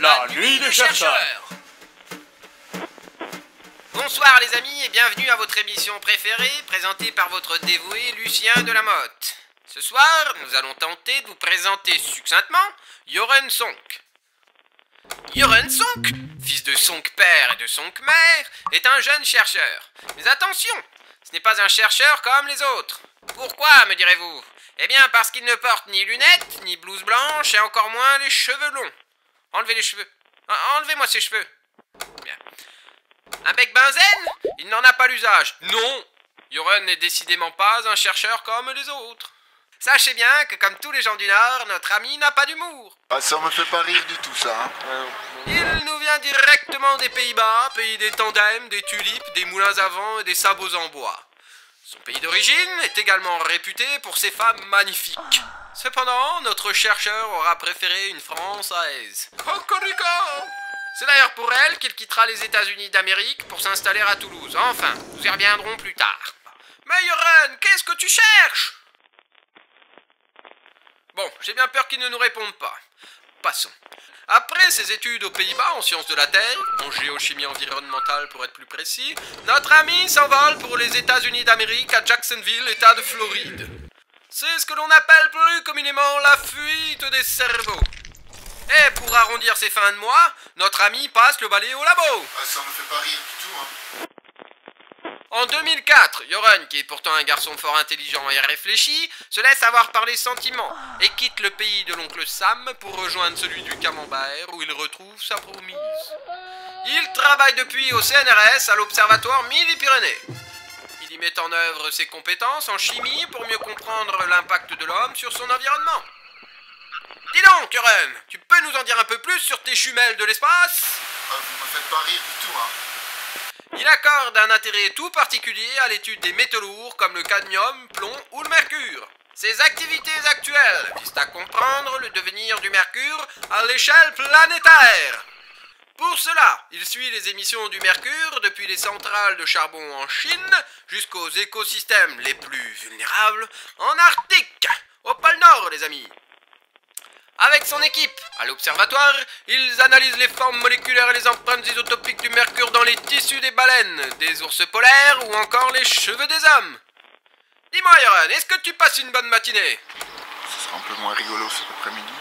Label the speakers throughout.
Speaker 1: La nuit des chercheurs.
Speaker 2: Bonsoir les amis et bienvenue à votre émission préférée, présentée par votre dévoué Lucien Delamotte. Ce soir, nous allons tenter de vous présenter succinctement Joren Sonck. Joren Sonck, fils de Sonck père et de Sonck mère, est un jeune chercheur. Mais attention, ce n'est pas un chercheur comme les autres. Pourquoi, me direz-vous? Eh bien parce qu'il ne porte ni lunettes, ni blouse blanche et encore moins les cheveux longs. Enlevez les cheveux. Enlevez-moi ces cheveux. Bien. Un bec benzène? Il n'en a pas l'usage. Non, Joren n'est décidément pas un chercheur comme les autres. Sachez bien que comme tous les gens du Nord, notre ami n'a pas d'humour.
Speaker 3: Ah, ça me fait pas rire du tout, ça, hein.
Speaker 2: Il nous vient directement des Pays-Bas, pays des tandems, des tulipes, des moulins à vent et des sabots en bois. Son pays d'origine est également réputé pour ses femmes magnifiques. Cependant, notre chercheur aura préféré une Française. Cocorico! C'est d'ailleurs pour elle qu'il quittera les États-Unis d'Amérique pour s'installer à Toulouse. Enfin, nous y reviendrons plus tard. Mais Joren, qu'est-ce que tu cherches? Bon, j'ai bien peur qu'il ne nous réponde pas. Passons. Après ses études aux Pays-Bas en sciences de la Terre, en géochimie environnementale pour être plus précis, notre ami s'envole pour les États-Unis d'Amérique à Jacksonville, État de Floride. C'est ce que l'on appelle plus communément la fuite des cerveaux. Et pour arrondir ses fins de mois, notre ami passe le balai au labo.
Speaker 3: Ah, ça me fait pas rire du tout, hein.
Speaker 2: En 2004, Joren, qui est pourtant un garçon fort intelligent et réfléchi, se laisse avoir par les sentiments et quitte le pays de l'oncle Sam pour rejoindre celui du Camembert où il retrouve sa promise. Il travaille depuis au CNRS à l'Observatoire Midi-Pyrénées. Il y met en œuvre ses compétences en chimie pour mieux comprendre l'impact de l'homme sur son environnement. Dis donc, Joren, tu peux nous en dire un peu plus sur tes jumelles de l'espace?
Speaker 3: Ah, vous me faites pas rire du tout, hein.
Speaker 2: Il accorde un intérêt tout particulier à l'étude des métaux lourds comme le cadmium, plomb ou le mercure. Ses activités actuelles visent à comprendre le devenir du mercure à l'échelle planétaire. Pour cela, il suit les émissions du mercure depuis les centrales de charbon en Chine jusqu'aux écosystèmes les plus vulnérables en Arctique, au pôle Nord les amis. Avec son équipe, à l'observatoire, ils analysent les formes moléculaires et les empreintes isotopiques du mercure dans les tissus des baleines, des ours polaires ou encore les cheveux des hommes. Dis-moi, Joren, est-ce que tu passes une bonne matinée?
Speaker 3: Ce sera un peu moins rigolo cet après-midi.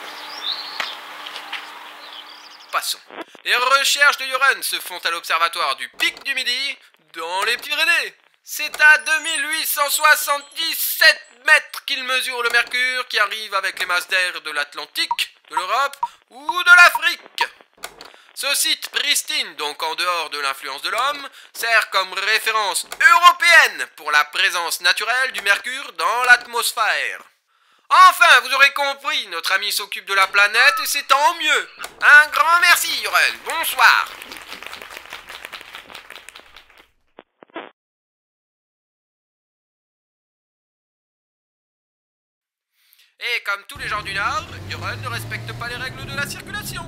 Speaker 2: Passons. Les recherches de Joren se font à l'observatoire du Pic du Midi, dans les Pyrénées. C'est à 2877 mètres qu'il mesure le mercure qui arrive avec les masses d'air de l'Atlantique, de l'Europe ou de l'Afrique. Ce site pristine, donc en dehors de l'influence de l'homme, sert comme référence européenne pour la présence naturelle du mercure dans l'atmosphère. Enfin, vous aurez compris, notre ami s'occupe de la planète et c'est tant mieux. Un grand merci, Joren. Bonsoir. Et comme tous les gens du Nord, Joren ne respecte pas les règles de la circulation.